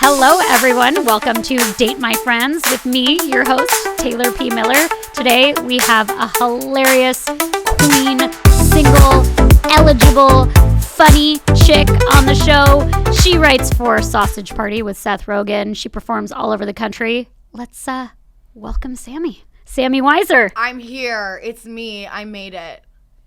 Hello, everyone. Welcome to Date My Friends with me, your host, Taylor P. Miller. Today, we have a hilarious, queen, single, eligible, funny chick on the show. She writes for Sausage Party with Seth Rogen. She performs all over the country. Let's welcome Sammy. Sammy Weiser. I'm here. It's me. I made it.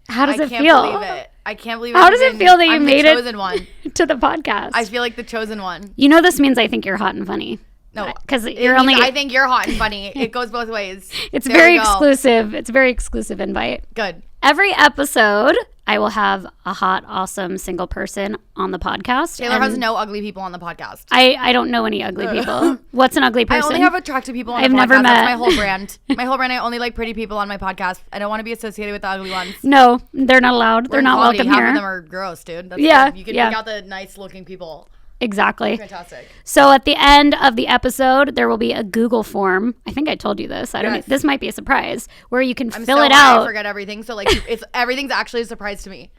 How does it feel? I can't believe it. I can't believe it. How does it feel that you made it chosen one to the podcast? I feel like the chosen one. You know this means I think you're hot and funny. No, because you're only. I think you're hot and funny. It goes both ways. It's very exclusive. It's a very exclusive invite. Good. Every episode, I will have a hot, awesome single person on the podcast. Taylor has no ugly people on the podcast. I don't know any ugly people. What's an ugly person? I only have attractive people on the podcast. Never met. That's my whole brand. My whole brand. I only like pretty people on my podcast. I don't want to be associated with the ugly ones. No, they're not allowed. They're not welcome Half here. of them are gross, dude. That's yeah. Good. You can pick out the nice looking people. Exactly. Fantastic. So at the end of the episode, there will be a Google form. I think I told you this. I don't know. This might be a surprise where you can fill it out. I forget everything. So like everything's actually a surprise to me.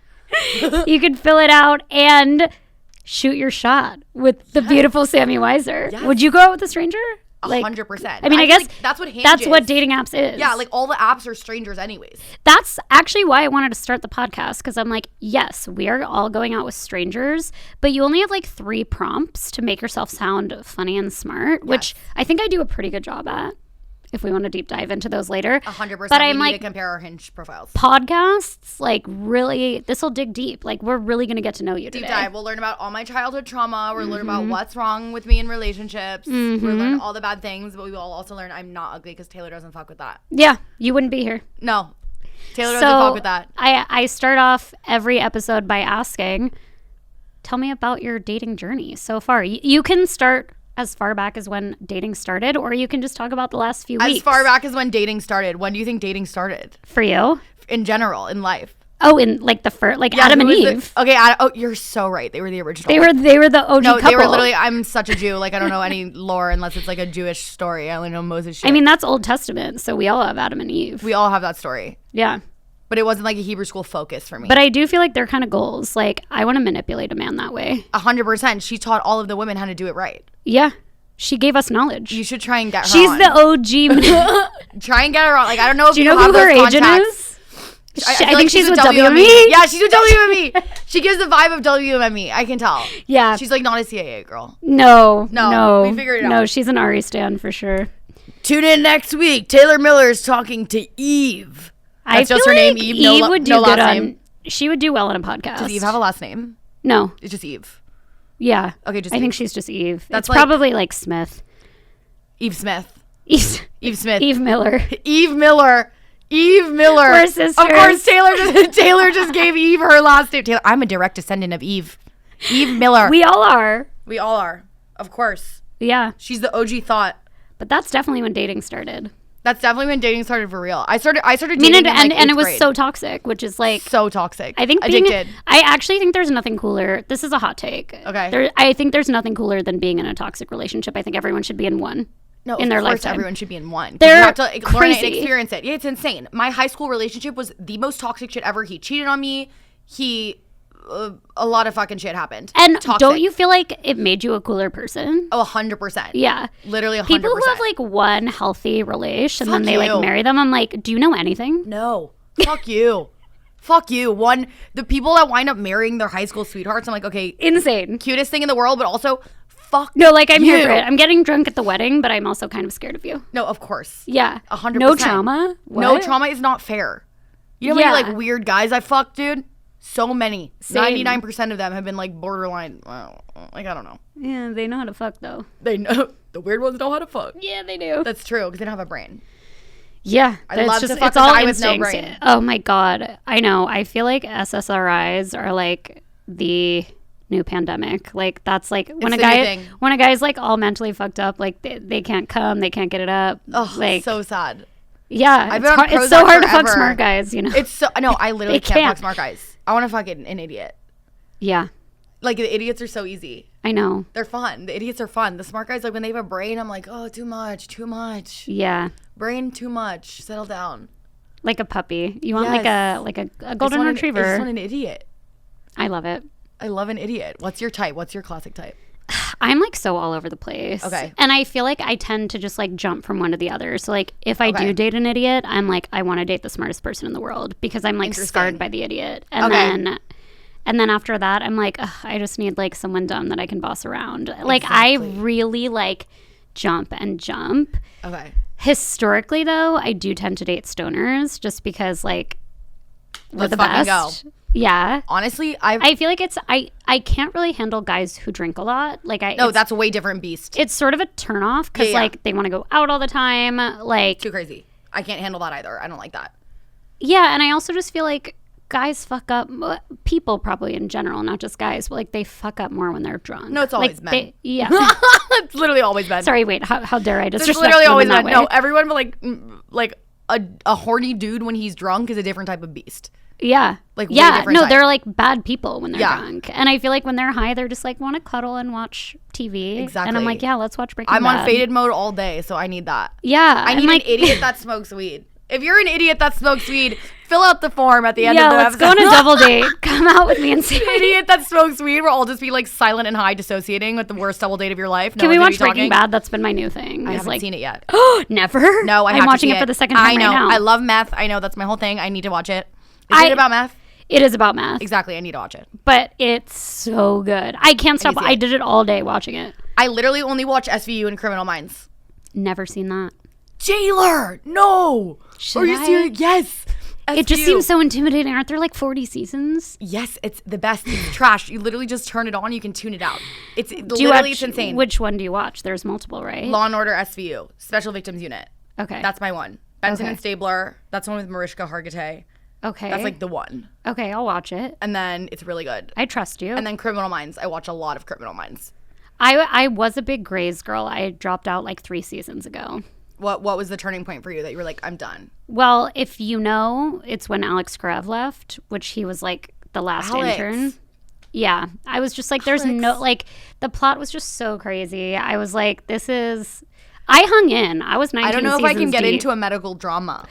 You can fill it out and shoot your shot with the beautiful Sammy Weiser. Yes. Would you go out with a stranger? 100%. I mean, I guess like that's what Hinge that's is. what dating apps is. Yeah, like all the apps are strangers anyways. That's actually why I wanted to start the podcast, because I'm like, yes, we are all going out with strangers, but you only have like 3 prompts to make yourself sound funny and smart, which I think I do a pretty good job at. If we want to deep dive into those later. 100%. But I'm like, to compare our Hinge profiles. Podcasts, like really, this will dig deep. Like we're really going to get to know you today. Deep dive. We'll learn about all my childhood trauma. We'll learn about what's wrong with me in relationships. We'll learn all the bad things, but we will also learn I'm not ugly because Taylor doesn't fuck with that. Yeah, you wouldn't be here. No. Taylor doesn't fuck with that. I start off every episode by asking, tell me about your dating journey so far. You can start as far back as when dating started, or you can just talk about the last few weeks. As far back as when dating started. When do you think dating started? For you? In general, in life. Oh, in like the first, like Adam and Eve. You're so right. They were the original. They were the OG couple. They were literally, I'm such a Jew. Like, I don't know any lore unless it's like a Jewish story. I only know Moses shit. I mean, that's Old Testament, so we all have Adam and Eve. We all have that story. Yeah. But it wasn't like a Hebrew school focus for me. But I do feel like they're kind of goals. Like, I want to manipulate a man that way. 100%. She taught all of the women how to do it right. Yeah. She gave us knowledge. You should try and get her She's on. the OG. Try and get her on. Like, I don't know if do you know who her agent is? I think she's with WME. Yeah, she's with WME. She gives the vibe of WME. I can tell. Yeah. She's like not a CIA girl. No. We figured it out. No, she's an Ari stan for sure. Tune in next week. Taylor Miller is talking to Eve. That's just her name, Eve. Eve would do good on. She would do well on a podcast. Does Eve have a last name? No. It's just Eve. Yeah. Okay, just I Eve. think she's just Eve. That's it's probably like Smith. Eve Smith. Eve Smith. Eve Miller. Eve Miller. We're sisters. Of course, Taylor just gave Eve her last name. Taylor, I'm a direct descendant of Eve. Eve Miller. We all are. Of course. Yeah. She's the OG thought. But that's definitely when dating started. That's definitely when dating started for real. I started dating and it was so toxic, which is like so toxic. I think addicted. I actually think there's nothing cooler. This is a hot take. Okay. I think there's nothing cooler than being in a toxic relationship. I think everyone should be in one. No, in their of course lifetime. Everyone should be in one. They're you have to learn crazy. it and experience it. Yeah, it's insane. My high school relationship was the most toxic shit ever. He cheated on me. A lot of fucking shit happened. And don't you feel like it made you a cooler person? Oh, 100%. Yeah. Literally 100%. People who have like one healthy relation and then they like marry them, I'm like, do you know anything? No. Fuck you. Fuck you. The people that wind up marrying their high school sweethearts, I'm like, okay. Insane. Cutest thing in the world, but also fuck No, like I'm here for it. I'm getting drunk at the wedding, but I'm also kind of scared of you. No, of course. Yeah. 100%. No trauma? What? No trauma is not fair. You know how many like weird guys I fucked, dude? So many. Same. 99% of them have been like borderline. Like, I don't know. Yeah, they know how to fuck though. They know. The weird ones know how to fuck. Yeah, they do. That's true because they don't have a brain. Yeah. I love to fuck a guy with no brain. Oh my God. I know. I feel like SSRIs are like the new pandemic. Like that's like when a guy's like all mentally fucked up, like they can't come, they can't get it up. Oh, like so sad. Yeah, it's so hard to fuck smart guys, you know. I literally can't fuck smart guys. I want to fuck an idiot. Yeah. Like the idiots are so easy. I know. They're fun. The idiots are fun. The smart guys, like when they have a brain, I'm like, oh, too much. Yeah. Brain too much. Settle down. Like a puppy. You want like a golden retriever. I just want an idiot. I love it. I love an idiot. What's your type? What's your classic type? I'm like so all over the place. Okay. And I feel like I tend to just like jump from one to the other. So like if I do date an idiot, I'm like, I want to date the smartest person in the world because I'm like scarred by the idiot. And then after that, I'm like, I just need like someone dumb that I can boss around. Like I really like jump. Okay. Historically though, I do tend to date stoners just because like we're the best. Go. Yeah. Honestly, I feel like it's I can't really handle guys who drink a lot. Like that's a way different beast. It's sort of a turnoff because like they want to go out all the time. Like too crazy. I can't handle that either. I don't like that. Yeah, and I also just feel like guys fuck up. People probably in general, not just guys, but like they fuck up more when they're drunk. No, it's always men. Yeah, it's literally always men. Sorry, wait. How dare I disrespect? It's literally always men. No, everyone, but like a horny dude when he's drunk is a different type of beast. Yeah. Like, no, type. They're like bad people when they're drunk. And I feel like when they're high, they're just like want to cuddle and watch TV. Exactly. And I'm like, yeah, let's watch Breaking Bad. I'm on faded mode all day, so I need that. Yeah. I need an idiot that smokes weed. If you're an idiot that smokes weed, fill out the form at the end of the episode. Let's go on a double date. Come out with me and see. Idiot that smokes weed, we'll all just be like silent and high, dissociating with the worst double date of your life. Can we watch Breaking Bad? That's been my new thing. I haven't seen it yet. Never? No, I'm watching it for the second time I know. right now. I love meth. I know that's my whole thing. I need to watch it. Is it about meth? It is about math. Exactly. I need to watch it. But it's so good. I can't stop. I did it all day watching it. I literally only watch SVU and Criminal Minds. Never seen that. Jailer! No! Are you serious? Yes! SVU. It just seems so intimidating. Aren't there like 40 seasons? Yes, it's the best. It's trash. You literally just turn it on. You can tune it out. It's it's insane. Which one do you watch? There's multiple, right? Law and Order SVU. Special Victims Unit. Okay. That's my one. Benson and Stabler. That's the one with Mariska Hargitay. Okay. That's like the one. Okay, I'll watch it. And then it's really good. I trust you. And then Criminal Minds. I watch a lot of Criminal Minds. I was a big Grey's girl. I dropped out like 3 seasons ago. What was the turning point for you that you were like, I'm done? Well, if you know, it's when Alex Karev left, which he was like the last intern. Yeah. I was just like, there's no, like, the plot was just so crazy. I was like, I hung in. I was 19 I don't know if I can get deep. into a medical drama.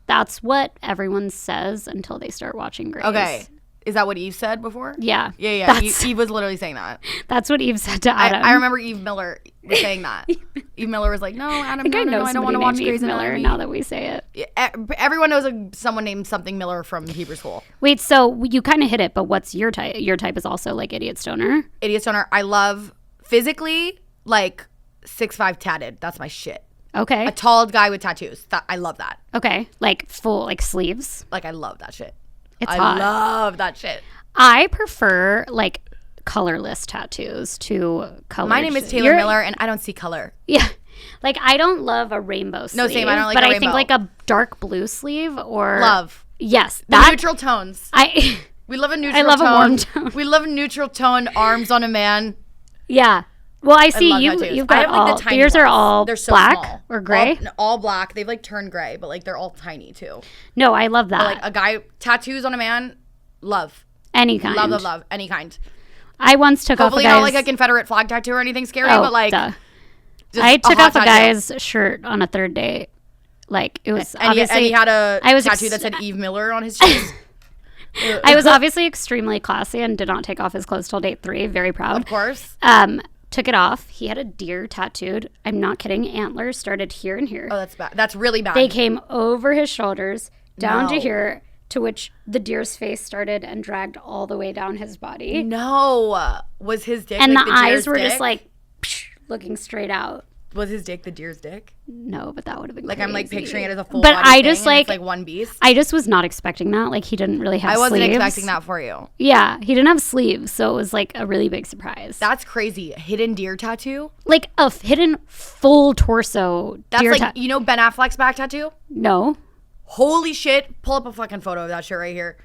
That's what everyone says until they start watching Grey's. Okay. Is that what Eve said before? Yeah. Yeah. Eve was literally saying that. That's what Eve said to Adam. I remember Eve Miller was saying that. Eve Miller was like, no, Adam, I don't want to watch Grey's Anatomy. Now that we say it. Yeah, everyone knows someone named something Miller from Hebrew school. Wait, so you kind of hit it, but what's your type? Your type is also like idiot stoner? Idiot stoner. I love physically, like 6'5" tatted. That's my shit. Okay. A tall guy with tattoos. I love that. Okay. Like full, like sleeves? Like I love that shit. It's hot. I love that shit. I prefer like colorless tattoos to color. My name is Taylor Miller and I don't see color. Yeah. Like I don't love a rainbow sleeve. No, same. I don't like but a rainbow. I think like a dark blue sleeve or love. Yes. The neutral tones. We love a neutral tone. I love a warm tone. We love neutral toned arms on a man. Yeah. Well, I see you've got all, yours are all they're so black small. or gray? All black. They've like turned gray, but like they're all tiny too. No, I love that. But, like a guy, tattoos on a man, love. Any kind. Love, any kind. I once took Hopefully off a guy's... not like a Confederate flag tattoo or anything scary, but like... I took off a guy's shirt on a third date. Like, it was obviously... And he had a tattoo that said Eve Miller on his chest. I was obviously extremely classy and did not take off his clothes till date 3. Very proud. Of course. Took it off. He had a deer tattooed. I'm not kidding. Antlers started here and here. Oh, that's bad. That's really bad. They came over his shoulders, down to here, to which the deer's face started and dragged all the way down his body. No. Was his dick and like the eyes were just like looking straight out. Was his dick the deer's dick? No, but that would have been like crazy. I'm like picturing it as a full but body I just thing, like one beast. I just was not expecting that. Like he didn't really have sleeves. I wasn't expecting that for you. Yeah, he didn't have sleeves, so it was like a really big surprise. That's crazy. Hidden deer tattoo? Like a hidden full torso That's deer like you know Ben Affleck's back tattoo? No. Holy shit. Pull up a fucking photo of that shit right here.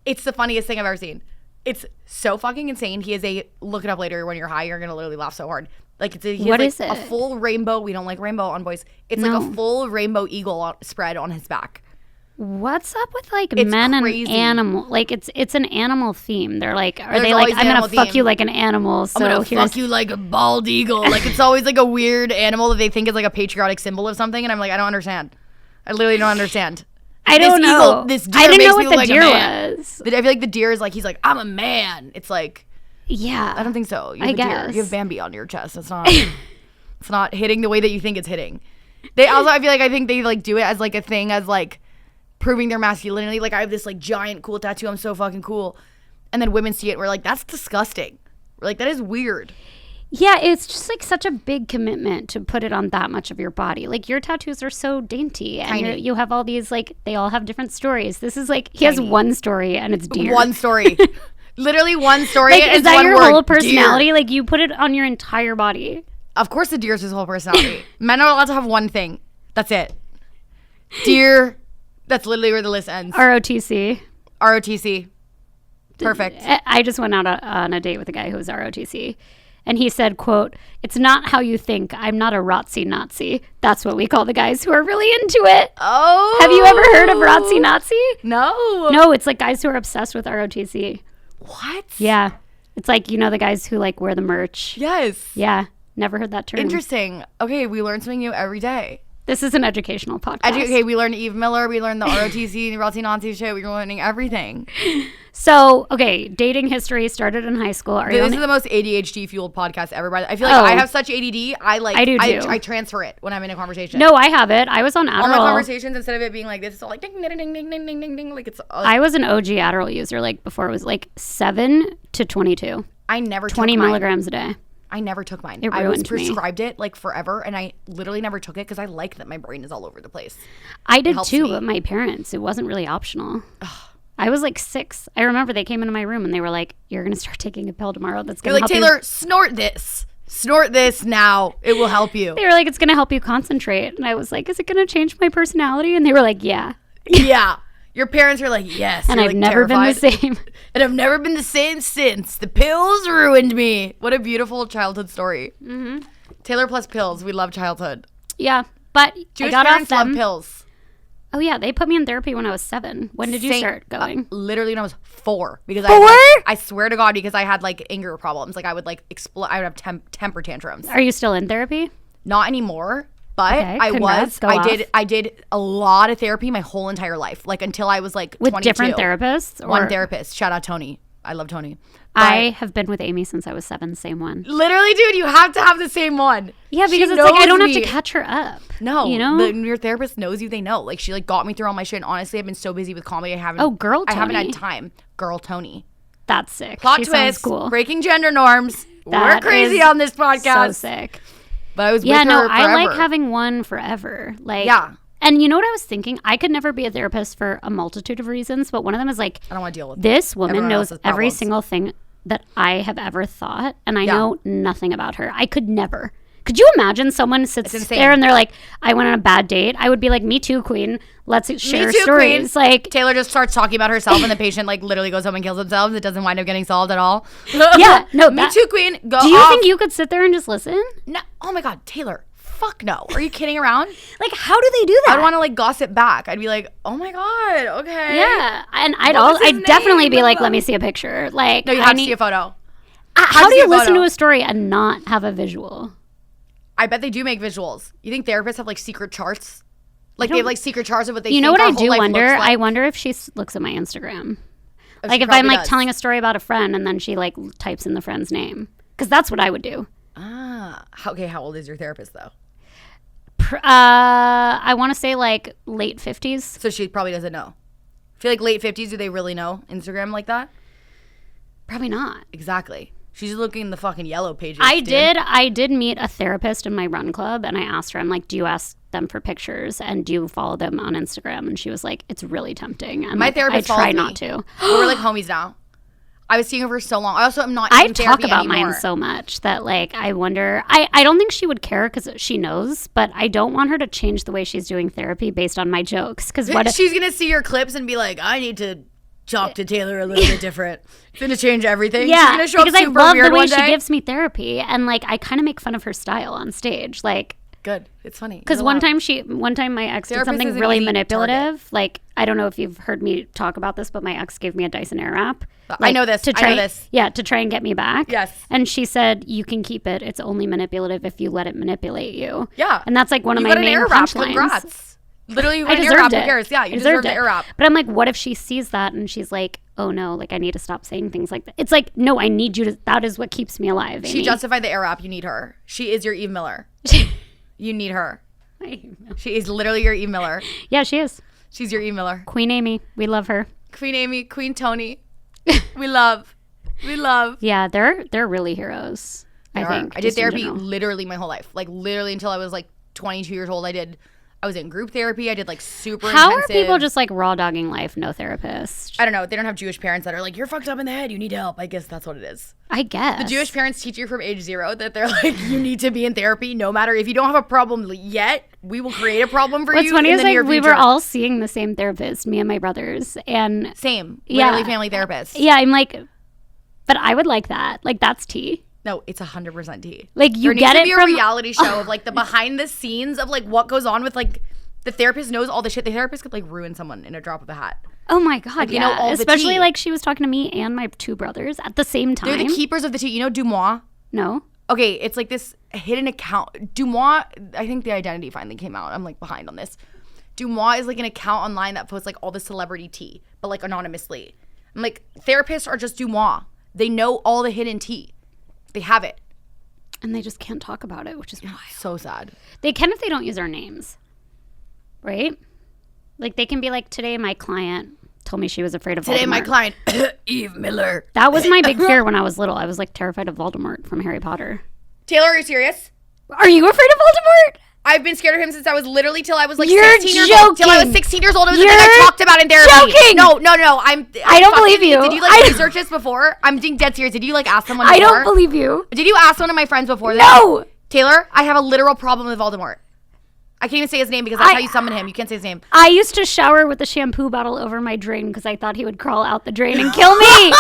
It's the funniest thing I've ever seen. It's so fucking insane. He is look it up later when you're high, you're gonna literally laugh so hard. Like what is it? A full rainbow. We don't like rainbow on boys. It's like a full rainbow eagle spread on his back. What's up with like men crazy. And animal? Like it's an animal theme. They're like, are they like, I'm gonna fuck you like an animal? So I'm gonna fuck you like a bald eagle. Like it's always like a weird animal that they think is like a patriotic symbol of something, and I'm like, I don't understand. I literally don't understand. I don't know. This deer I didn't makes know me what the like deer a man. was. I feel like the deer is like he's like I'm a man. It's like Yeah. I don't think so. You I have a deer. guess. You have Bambi on your chest. It's not. It's not hitting the way that you think it's hitting. They also, I think they like do it as like a thing, as like proving their masculinity. Like I have this like giant cool tattoo. I'm so fucking cool. And then women see it. And we're like, that's disgusting. We're like, that is weird. Yeah, it's just like such a big commitment to put it on that much of your body. Like your tattoos are so dainty, and you have all these like they all have different stories. This is like he has one story and it's deer. One story. Literally one story. Like, and is that one your word, whole personality? Deer. Like you put it on your entire body. Of course, the deer is his whole personality. Men are allowed to have one thing. That's it. Deer. That's literally where the list ends. ROTC. ROTC. Perfect. I just went out on a date with a guy who was ROTC. And he said, quote, "It's not how you think. I'm not a Rotzi Nazi." That's what we call the guys who are really into it. Oh. Have you ever heard of Rotzi Nazi? No. No, it's like guys who are obsessed with ROTC. What? Yeah. It's like, you know, the guys who like wear the merch. Yes. Yeah. Never heard that term. Interesting. Okay, we learn something new every day. This is an educational podcast. Okay, we learned Eve Miller. We learned the ROTC, Rotzi Nazi shit. We're learning everything. So, okay, dating history started in high school. This is the most ADHD-fueled podcast ever. I feel like I have such ADD. I do too. I transfer it when I'm in a conversation. No, I have it. I was on Adderall. All my conversations, instead of it being like this, it's all like ding, ding, ding, ding, ding, ding, ding, ding. Like it's. I was an OG Adderall user, like before it was like 7 to 22. I never took 20 mine. milligrams a day. I never took mine. It I was ruined me. prescribed it like forever, and I literally never took it because I like that my brain is all over the place. I did too, but my parents, it wasn't really optional. I was like 6. I remember they came into my room and they were like, "You're going to start taking a pill tomorrow that's going to help Taylor, snort this. Snort this now. It will help you." They were like, "It's going to help you concentrate." And I was like, "Is it going to change my personality?" And they were like, "Yeah." Yeah. Your parents are like, "Yes." And I've never been the same. And I've never been the same since. The pills ruined me. What a beautiful childhood story. Mm-hmm. Taylor plus pills. We love childhood. Yeah. But Jewish I got parents off them. love pills. Oh, yeah. They put me in therapy when I was 7. When did you start going? Literally when I was 4. Because 4? I swear to God, because I had like anger problems. Like I would like explode. I would have temper tantrums. Are you still in therapy? Not anymore. But Okay, I did a lot of therapy my whole entire life. Like until I was like 22. With different therapists? One therapist. Shout out Tony. I love Tony. I have been with Amy since I was 7, same one. Literally, dude, you have to have the same one. Yeah, because it's like I don't have to catch her up. No, you know, your therapist knows you. They know. Like she like got me through all my shit. And honestly, I've been so busy with comedy. I haven't had time. Girl Tony. That's sick. Plot she twist. Sounds cool. Breaking gender norms. That We're crazy on this podcast. So sick. But I was with her forever. I like having one forever. Like, yeah. And you know what I was thinking? I could never be a therapist for a multitude of reasons, but one of them is like, I don't want to deal with this woman knows every single thing that I have ever thought, and I know nothing about her. I could never. Could you imagine someone sits there and they're like, "I went on a bad date"? I would be like, "Me too, queen. Let's share stories." Queen. Like Taylor just starts talking about herself, and the patient like literally goes home and kills themselves. It doesn't wind up getting solved at all. Yeah, no. Me too, queen. Go. Do you think you could sit there and just listen? No. Oh my God, Taylor. Fuck no. Are you kidding around? Like, how do they do that? I'd want to like gossip back. I'd be like, "Oh my God, okay." Yeah, and I'd definitely be like, "Let me see a picture." Like, no, you have to see a photo. How do you listen to a story and not have a visual? I bet they do make visuals. You think therapists have like secret charts? Like they have like secret charts of what they. You know think what our I whole do life wonder? looks like? I wonder if she looks at my Instagram. Like if I'm like telling a story about a friend and then she like types in the friend's name, because that's what I would do. Ah, okay. How old is your therapist though? I want to say like late 50s. So she probably doesn't know. I feel like late 50s. Do they really know Instagram like that? Probably not. Exactly. She's looking in the fucking yellow pages. I did meet a therapist in my run club, and I asked her, I'm like, "Do you ask them for pictures and do you follow them on Instagram?" And she was like, "It's really tempting." And my therapist I try not to. We're like homies now. I was seeing her for so long. I also am not. I talk about anymore. mine so much that like I wonder. I don't think she would care because she knows, but I don't want her to change the way she's doing therapy based on my jokes. Because what she's gonna see your clips and be like, "I need to talk to Taylor a little bit different. It's gonna change everything." Yeah, she's gonna show because up I super love weird the way one she day. gives me therapy, and like I kind of make fun of her style on stage, like. Good. It's funny. Because one time my ex did something really manipulative. Like, I don't know if you've heard me talk about this, but my ex gave me a Dyson Airwrap. Like, I know this. Yeah, to try and get me back. Yes. And she said, "You can keep it. It's only manipulative if you let it manipulate you." Yeah. And that's like one of my main punchlines. Congrats. Literally, I ear deserved wrap, it. who cares? Yeah, you deserve the ear wrap. But I'm like, what if she sees that and she's like, oh no, like I need to stop saying things like that. It's like, no, I need you to, that is what keeps me alive, Amy. She justified the ear wrap. You need her. She is your Eve Miller. You need her. She is literally your Eve Miller. Yeah, she is. She's your Eve Miller. Queen Amy. We love her. Queen Amy, Queen Tony. We love. Yeah, they're really heroes. I think. I did therapy literally my whole life. Like literally until I was like 22 years old. I was in group therapy. I did like super How intensive. are people just like raw dogging life, no therapist? I don't know. They don't have Jewish parents that are like, you're fucked up in the head. You need help. I guess that's what it is. I guess. The Jewish parents teach you from age 0 that they're like, you need to be in therapy no matter if you don't have a problem yet. We will create a problem for What's you. funny in is the near like we future. were all seeing the same therapist, me and my brothers, and Same. Literally family therapist. Yeah, I'm like, but I would like that. Like that's tea. No, it's 100% tea. Like you there get needs it to be from a reality show of like the behind the scenes of like what goes on with like the therapist knows all the shit. The therapist could like ruin someone in a drop of a hat. Oh my god, like, yeah. You know, all especially the tea. Like she was talking to me and my 2 brothers at the same time. They're the keepers of the tea. You know Dumois? No. Okay, it's like this hidden account. Dumois, I think the identity finally came out. I'm like behind on this. Dumois is like an account online that posts like all the celebrity tea, but like anonymously. I'm like, therapists are just Dumois. They know all the hidden tea. They have it. And they just can't talk about it, which is wild. So sad. They can if they don't use our names. Right? Like they can be like, today my client told me she was afraid of Voldemort. Today my client, Eve Miller. That was my big fear when I was little. I was like terrified of Voldemort from Harry Potter. Taylor, are you serious? Are you afraid of Voldemort? I've been scared of him since I was literally till I was like You're 16 years old. Till I was 16 years old. It was the thing I talked about in therapy. Joking. No. I don't believe you. Did you like research this before? I'm being dead serious. Did you like ask someone before? I don't believe you. Did you ask one of my friends before this? No. Taylor, I have a literal problem with Voldemort. I can't even say his name because that's how you summon him. You can't say his name. I used to shower with a shampoo bottle over my drain because I thought he would crawl out the drain and kill me.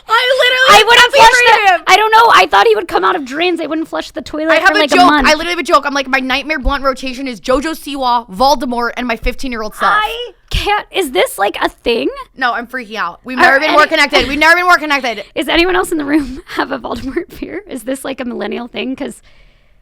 I wouldn't flush him. I don't know. I thought he would come out of drains. I wouldn't flush the toilet I have for like a joke. a month. I literally have a joke. I'm like, my nightmare blunt rotation is JoJo Siwa, Voldemort, and my 15-year-old self. I can't. Is this like a thing? No, I'm freaking out. We've never been more connected. We've never been more connected. Is anyone else in the room have a Voldemort fear? Is this like a millennial thing? Because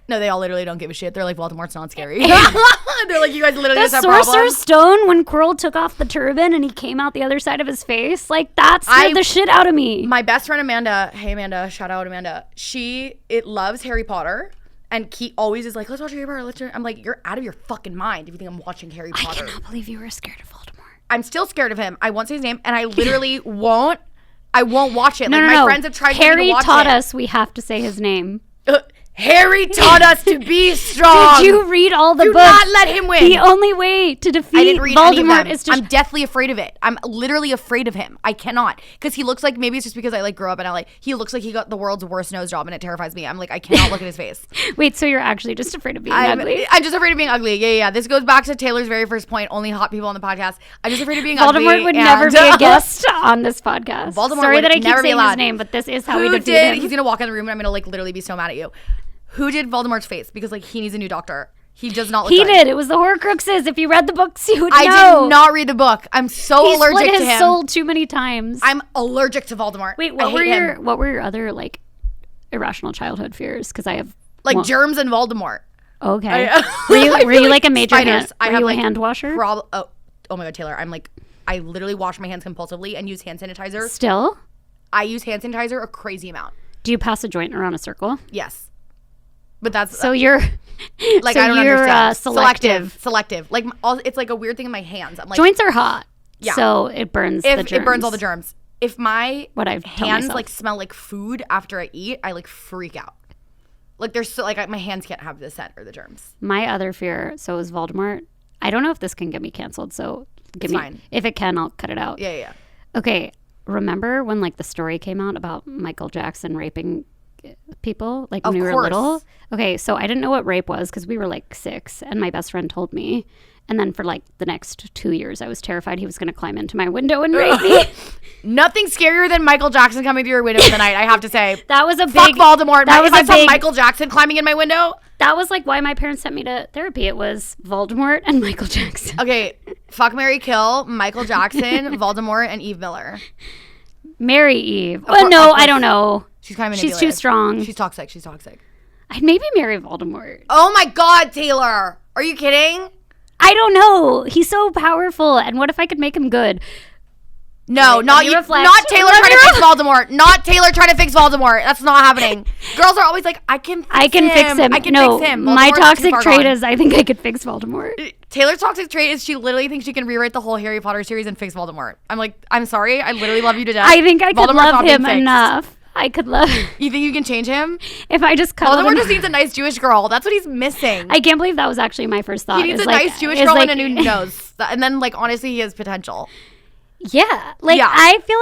no, they all literally don't give a shit. They're like, Voldemort's not scary. They're like, you guys literally the just have Sorcerer's problems. Stone, when Quirrell took off the turban and he came out the other side of his face, like that scared the shit out of me. My best friend Amanda, hey Amanda, shout out Amanda. It loves Harry Potter. And always is like, let's watch Harry Potter. I'm like, you're out of your fucking mind if you think I'm watching Harry Potter. I cannot believe you were scared of Voldemort. I'm still scared of him. I won't say his name, and I literally won't. I won't watch it. Like No. my friends have tried to get me to watch taught it. us we have to say his name. Harry taught us to be strong. Did you read all the Do books? not let him win. The only way to defeat I didn't read any of Voldemort them. is to... I'm deathly afraid of it. I'm literally afraid of him. I cannot. Because he looks like, maybe it's just because I like grew up in LA. He looks like he got the world's worst nose job and it terrifies me. I'm like, I cannot look at his face. Wait, so you're actually just afraid of being ugly? I'm just afraid of being ugly. Yeah. This goes back to Taylor's very first point, only hot people on the podcast. I'm just afraid of being ugly. Voldemort would never be a guest on this podcast. Voldemort Sorry would that I keep never be saying his allowed. name, but this is how we Who defeat did? him. He's gonna walk in the room and I'm gonna like literally be so mad at you. Who did Voldemort's face? Because like he needs a new doctor. He does not look He good. did. It was the Horcruxes. If you read the books, you would know. I did not read the book. I'm so He allergic split to his him. soul too many times. I'm allergic to Voldemort. Wait, I what were hate him. what were your other like irrational childhood fears? Because I have Like germs and Voldemort. Okay. I Were you feel like a major spiders. hand? Were you a hand washer? Oh my god, Taylor. I literally wash my hands compulsively and use hand sanitizer. Still? I use hand sanitizer a crazy amount. Do you pass a joint around a circle? Yes. But that's So you're like, so I don't you're, understand. selective. Selective. Like it's like a weird thing in my hands. I'm like, Joints are hot. Yeah. So it burns the germs. it burns all the germs. If my What I've told hands myself. like smell like food after I eat, I like freak out. Like there's so like my hands can't have the scent or the germs. My other fear, so is Voldemort. I don't know if this can get me canceled, so It's fine. If it can, I'll cut it out. Yeah. Okay, remember when like the story came out about Michael Jackson raping people like when we were little? Okay, so I didn't know what rape was because we were like 6 and my best friend told me. And then for like the next 2 years, I was terrified he was going to climb into my window and rape me. Nothing scarier than Michael Jackson coming through your window in the night, I have to say. That was a Fuck big... Voldemort. That was if I a saw big... Michael Jackson climbing in my window. That was like why my parents sent me to therapy. It was Voldemort and Michael Jackson. Okay, fuck, marry, kill, Michael Jackson, Voldemort, and Eve Miller. Marry Eve. Well, no, I don't know. She's kind of She's too strong. She's toxic. I'd maybe marry Voldemort. Oh my god, Taylor. Are you kidding? I don't know. He's so powerful. And what if I could make him good? No, Wait, not let me reflect. not Taylor trying to fix Voldemort. Not Taylor trying to fix Voldemort. That's not happening. Girls are always like, I can fix him. I can fix him. I can no, fix him. my Voldemort's toxic too far trait gone. is I think I could fix Voldemort. Taylor's toxic trait is she literally thinks she can rewrite the whole Harry Potter series and fix Voldemort. I'm like, I'm sorry. I literally love you to death. I think I could Voldemort's love not being him fixed. enough. I could love him. You think you can change him? If I just cuddled Voldemort him. just needs a nice Jewish girl. That's what he's missing. I can't believe that was actually my first thought. He needs is a like- nice Jewish is girl like- and a new nose. And then, like, honestly, he has potential. Yeah. Like, Yeah. I feel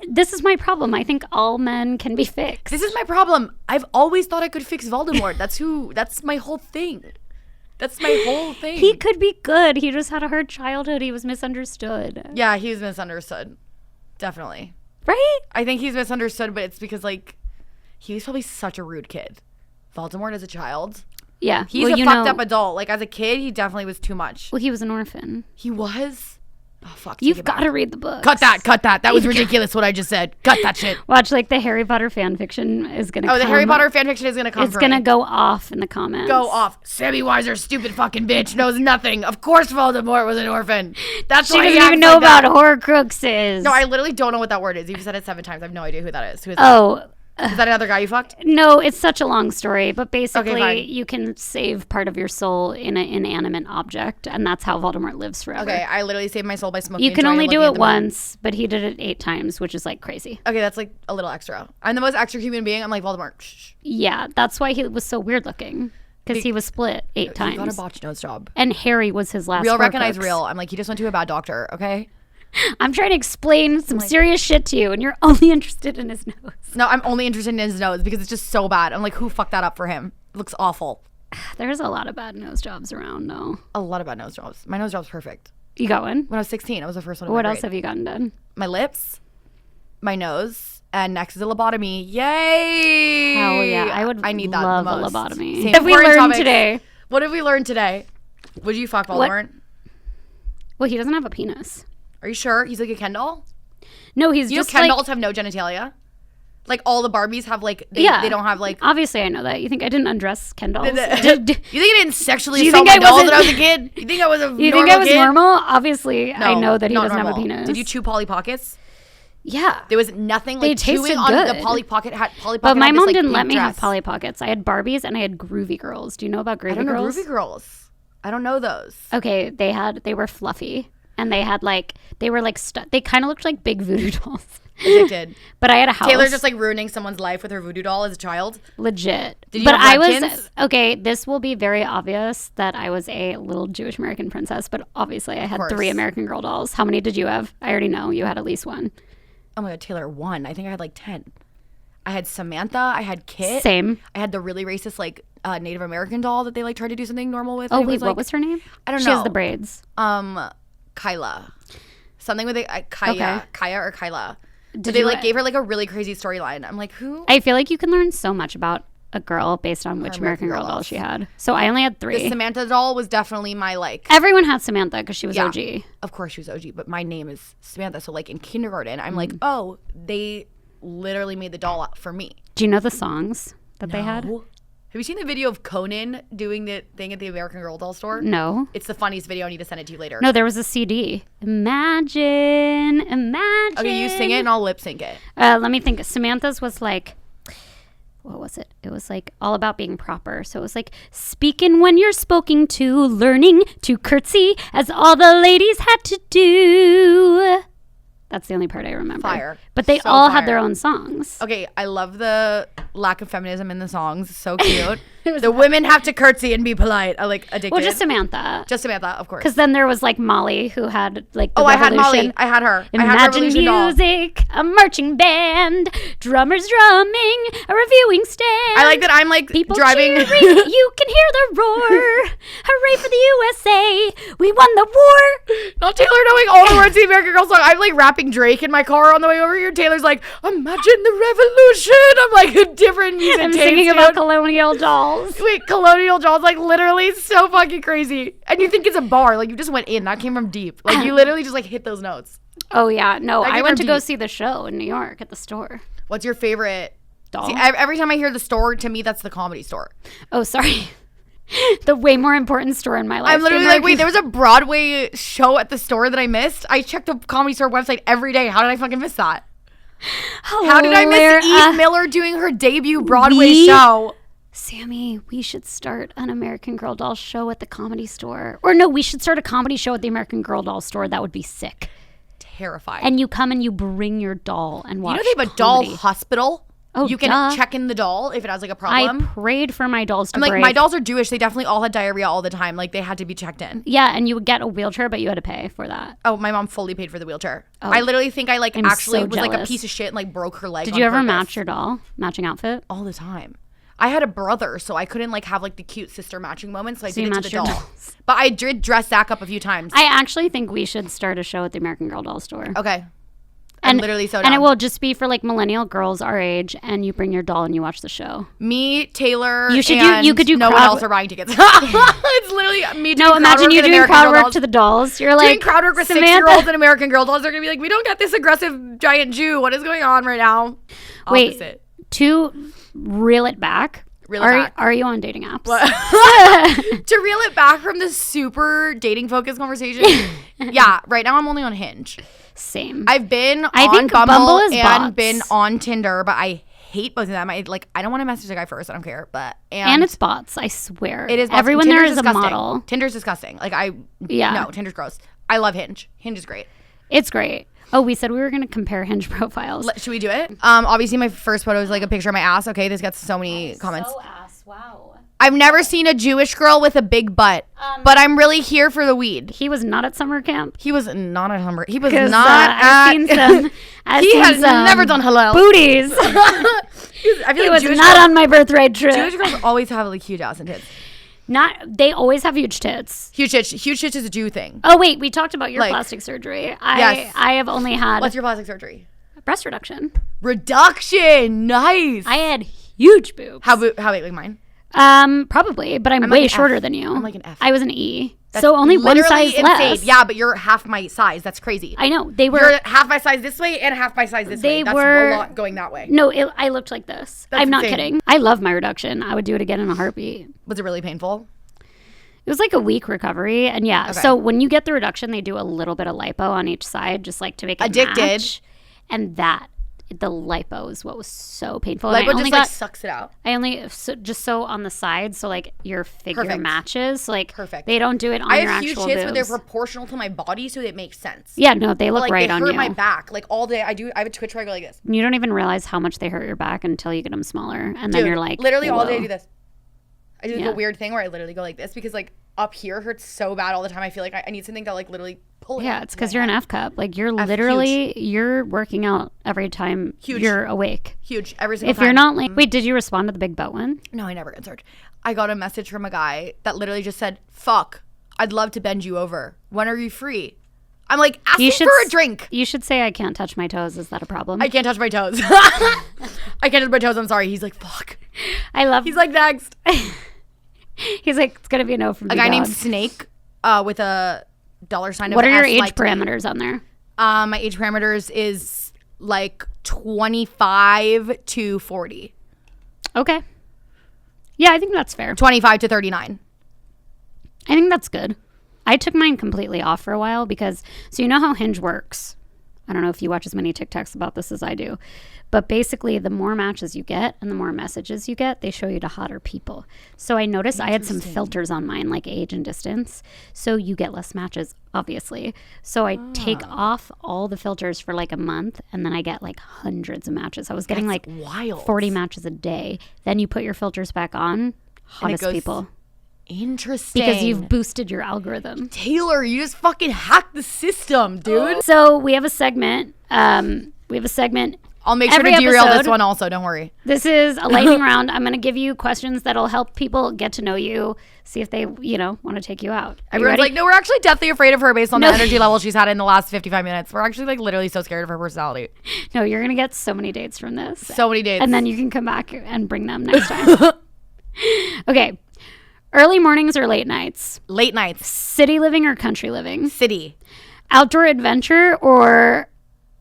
like this is my problem. I think all men can be fixed. This is my problem. I've always thought I could fix Voldemort. That's my whole thing. That's my whole thing. He could be good. He just had a hard childhood. He was misunderstood. Yeah, he was misunderstood. Definitely. Right? I think he's misunderstood, but it's because, like, he was probably such a rude kid. Voldemort as a child. Yeah. He's a fucked up adult. Like, as a kid, he definitely was too much. Well, he was an orphan. He was? Oh, fuck. You've got to read the book. Cut that. That was ridiculous what I just said. Cut that shit. Watch, like, the Harry Potter fan fiction is going to Oh, the Harry Potter fanfiction is going to come It's for going to me. go off in the comments. Go off. Sammy Weiser, stupid fucking bitch, knows nothing. Of course Voldemort was an orphan. That's She why he doesn't even acts know like that. about Horcruxes. No, I literally don't know what that word is. You've said it 7 times. I have no idea who that is. Who is that? Oh, Is that another guy you fucked? no, it's such a long story, but basically fine. you can save part of your soul in an inanimate object, and that's how Voldemort lives forever. Okay, I literally saved my soul by smoking. You can and only do looking at it the moon. once, but he did it 8 times, which is like crazy. Okay, that's like a little extra. I'm the most extra human being. I'm like Voldemort. Shh. Yeah, that's why he was so weird looking, because he was split 8 You got a times. botched nose job. And Harry was his last Real recognize Horcrux. real. I'm like, he just went to a bad doctor, okay? I'm trying to explain some serious shit to you, and you're only interested in his nose. No, I'm only interested in his nose because it's just so bad. I'm like, who fucked that up for him? It looks awful. There's a lot of bad nose jobs around, though. A lot of bad nose jobs. My nose job's perfect. You got one? When I was 16, I was the first one in What my else grade. have you gotten done? My lips, my nose, and next is a lobotomy. Yay! Hell yeah. I need that love the a most. lobotomy. Same. What have we Important learned topics. today? What have we learned today? Would you fuck Voldemort? Well, he doesn't have a penis. Are you sure? He's like a Ken doll? No, he's You know just Ken like... dolls have no genitalia? Like all the Barbies have like, they don't have like... Obviously, I know that. You think I didn't undress Ken dolls? You think I didn't sexually Do you assault think my I dolls when I was wasn't- a kid? You think I was a You normal think I was kid? normal? Obviously, I No, know that he not doesn't have a normal. penis. Did you chew Polly Pockets? Yeah. There was nothing They like chewing tasted on the good. Polly Pocket. Polly Pocket But my had this, mom like, didn't pink let me have dress. Polly Pockets. I had Barbies and I had Groovy Girls. Do you know about Groovy I don't know Girls? Groovy Girls. I don't know those. Okay, they were fluffy and they had like they were like they kind of looked like big voodoo dolls. Addicted. But I had a house. Taylor's just like ruining someone's life with her voodoo doll as a child. legit. Did you but have I was Rudkins? okay. This will be very obvious that I was a little Jewish American princess, but obviously I had course. 3 American Girl dolls. How many did you have? I already know you had at least one. Oh my god, Taylor, 1. I think I had like 10. I had Samantha. I had Kit. Same. I had the really racist like Native American doll that they like tried to do something normal with. Oh and it wait, like, what was her name? I don't She know. has the braids. Kyla. Something with a Kaya. Okay. Kaya or Kyla. Did But they you- like gave her like a really crazy storyline. I'm like, who? I feel like you can learn so much about a girl based on which American American Girl Girl doll dolls. she had. So I only had 3. The Samantha doll was definitely my like. Everyone had Samantha because she was Yeah. OG. Of course she was OG, but my name is Samantha. So like in kindergarten, I'm Mm. like, oh, they literally made the doll for me. Do you know the songs that they had? No. Have you seen the video of Conan doing the thing at the American Girl doll store? No. It's the funniest video. I need to send it to you later. No, there was a CD. Imagine. Okay, you sing it and I'll lip sync it. Let me think. Samantha's was like, what was it? It was like all about being proper. So it was like speaking when you're spoken to, learning to curtsy as all the ladies had to do. That's the only part I remember. Fire. But they So all fire. had their own songs. Okay, I love the lack of feminism in the songs. So cute. The women have to curtsy and be polite. I like addicted. Well, just Samantha. Just Samantha, of course. Because then there was like Molly who had like the Oh, I had Revolution. Molly. I had her. I had Imagine Revolution doll. music, a marching band, drummers drumming, a reviewing stand. I like that I'm like People driving. cheering, you can hear the roar. Hooray for the USA, we won the war. Not Taylor knowing all the words to the American Girl song. I'm like rapping Drake in my car on the way over here. Taylor's like, imagine the revolution. I'm like a different music I'm taste, singing dude. about colonial dolls. Wait, colonial dolls, like literally so fucking crazy. And you think it's a bar, like you just went in. That came from deep. Like you literally just like hit those notes. Oh yeah, no, That I came went from to go deep. see the show in New York at the store. What's your favorite Doll? See, every time I hear the store, to me that's the Comedy Store. Oh, sorry. The way more important store in my life. I'm literally like, wait, there was a Broadway show at the store that I missed? I checked the Comedy Store website every day. How did I fucking miss that? How did I miss Eve Miller doing her debut Broadway show? Sammy, we should start an American Girl doll show at the Comedy Store. Or no, we should start a comedy show at the American Girl doll store. That would be sick. Terrifying. And you come and you bring your doll and watch. You know they have a doll hospital? Oh, you can check in the doll if it has like a problem. I prayed for my dolls to I'm like, break. my dolls are Jewish. They definitely all had diarrhea all the time. Like they had to be checked in. Yeah, and you would get a wheelchair, but you had to pay for that. Oh, my mom fully paid for the wheelchair. Oh, I literally think I like I'm actually so was like a jealous. piece of shit and like broke her leg. Did you ever purpose. match your doll? Matching outfit? All the time. I had a brother, so I couldn't like have like the cute sister matching moments. So I did it to the doll. dolls. But I did dress Zach up a few times. I actually think we should start a show at the American Girl doll store. Okay. I'm literally so down. And it will just be for like millennial girls our age, and you bring your doll and you watch the show. Me, Taylor, you could do no one else are buying tickets. It's literally me doing imagine you doing crowd work to the dolls. You're like doing crowd work with 6-year-olds and American Girl dolls. They're gonna be like, we don't get this aggressive giant Jew. What is going on right now? Wait, to reel it back. Are you on dating apps? To reel it back from this super dating focused conversation. Yeah, right now I'm only on Hinge. Same. I've been I on think Bumble is and bots. been on Tinder, but I hate both of them. I don't want to message the guy first. I don't care. But and it's bots. I swear. It is. Bots. Everyone Tinder's there is disgusting. a model. Tinder's disgusting. No, Tinder's gross. I love Hinge. Hinge is great. It's great. Oh, we said we were going to compare Hinge profiles. Should we do it? Obviously my first photo is like a picture of my ass. Okay, this gets so many comments. So ass. Wow. I've never seen a Jewish girl with a big butt, but I'm really here for the weed. He was not at summer camp. He was not at Humber. He was not I've seen some. He has never done halal booties. I feel He like was Jewish not girls, on my birthright trip. Jewish girls always have like huge ass and tits. They always have huge tits. Huge tits is a Jew thing. Oh wait, we talked about your Like, plastic surgery. yes. I have only had What's your plastic surgery? breast reduction. Reduction, nice. I had huge boobs. How big? Like mine? Probably, but I'm like way an shorter F. than you. I'm like an F. I was an E. That's so only one literally size insane. less. Yeah, but you're half my size. That's crazy. I know. They were You're half my size this way and half my size this way. That's were a lot going that way. No, I looked like this. That's I'm not insane. kidding. I love my reduction. I would do it again in a heartbeat. Was it really painful? It was like a week recovery, and yeah. Okay. So when you get the reduction, they do a little bit of lipo on each side, just like to make it Addicted. match. And the lipo is what was so painful. Lipo And I just only like got, sucks it out. I only just so on the side, so like your figure Perfect. matches. Like Perfect. they don't do it on I your have huge actual tits, boobs. but they're proportional to my body, so it makes sense. Yeah, no, they look Like right they on hurt you. my back. Like all day, I have a twitch where I go like this. You don't even realize how much they hurt your back until you get them smaller, and then Dude, you're like, literally all day I whoa. do this. I do like Yeah. a weird thing where I literally go like this because like up here hurts so bad all the time. I feel like I need something to like literally pull it. Yeah, out it's to because my you're an head. F cup. Like you're working out every time Huge. you're awake. Huge every single If time. you're not like, wait, did you respond to the big butt one? No, I never answered. I got a message from a guy that literally just said, "Fuck, I'd love to bend you over. When are you free?" I'm like, asking for a drink. You should say I can't touch my toes. Is that a problem? I can't touch my toes. I can't touch my toes. I'm sorry. He's like, fuck. I love. He's like, next. He's like, it's gonna be a no from A the guy dog. named Snake with a dollar sign. What are your S, age like, parameters on there? My age parameters is like 25 to 40. Okay. Yeah, I think that's fair. 25 to 39. I think that's good. I took mine completely off for a while because, so you know how Hinge works. I don't know if you watch as many TikToks about this as I do. But basically, the more matches you get and the more messages you get, they show you to hotter people. So I noticed I had some filters on mine, like age and distance. So you get less matches, obviously. So I take off all the filters for like a month, and then I get like hundreds of matches. I was getting That's like wild. 40 matches a day. Then you put your filters back on, hottest goes- people. Interesting. Because you've boosted your algorithm. Taylor, you just fucking hacked the system, dude. So we have a segment. I'll Make sure to every derail episode- this one also. Don't worry. This is a lightning round. I'm going to give you questions that'll help people get to know you, see if they, want to take you out. Are you Everyone's ready? like, no, we're actually deathly afraid of her based on the energy level she's had in the last 55 minutes. We're actually like literally so scared of her personality. No, you're going to get so many dates from this. So many dates. And then you can come back and bring them next time. Okay. Early mornings or late nights? Late nights. City living or country living? City. Outdoor adventure or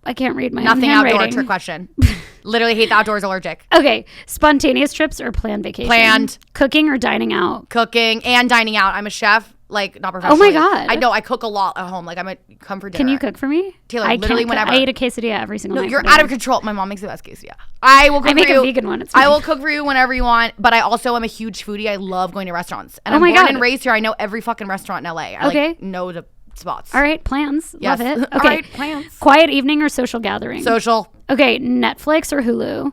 I can't read my own Nothing outdoor. handwriting. Trick question. Literally hate the outdoors. Allergic. Okay. Spontaneous trips or planned vacation? Planned. Cooking or dining out? Cooking and dining out. I'm a chef. Like, not professionally. Oh my God. I know. I cook a lot at home. Like, I'm a come for dinner. Can you cook for me? Taylor, I literally can't whenever. I eat a quesadilla every single No, night. you're out of control. My mom makes the best quesadilla. I will cook I make for you. a vegan one. It's I fine. will cook for you whenever you want. But I also am a huge foodie. I love going to restaurants. And Oh I'm my born God. and raised here. I know every fucking restaurant in LA. I Okay. like know the spots. All right. Plans. Yes. Love it. Okay. All right, plans. Quiet evening or social gathering? Social. Okay. Netflix or Hulu?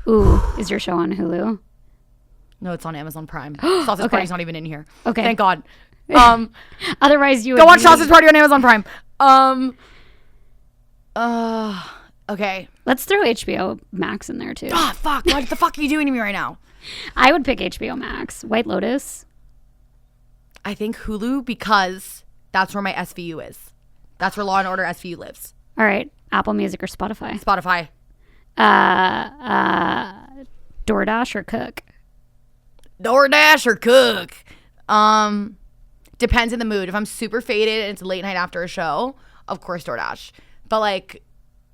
Ooh. Is your show on Hulu? No, it's on Amazon Prime. Sausage Okay. Party's not even in here. Okay. Thank God. Otherwise, you would Go watch be- Sausage Party on Amazon Prime. Okay. Let's throw HBO Max in there too. Ah, fuck. What the fuck are you doing to me right now? I would pick HBO Max. White Lotus. I think Hulu because that's where my SVU is. That's where Law and Order SVU lives. All right. Apple Music or Spotify? Spotify. DoorDash or Cook? DoorDash or Cook. Depends on the mood. If I'm super faded and it's late night after a show, of course DoorDash. But like,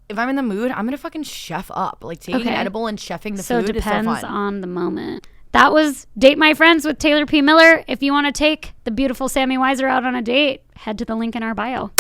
if I'm in the mood, I'm gonna fucking chef up. Like taking an edible and chefing the So food it is so depends fun. on the moment. That was Date My Friends with Taylor P. Miller. If you want to take the beautiful Sammy Weiser out on a date, head to the link in our bio.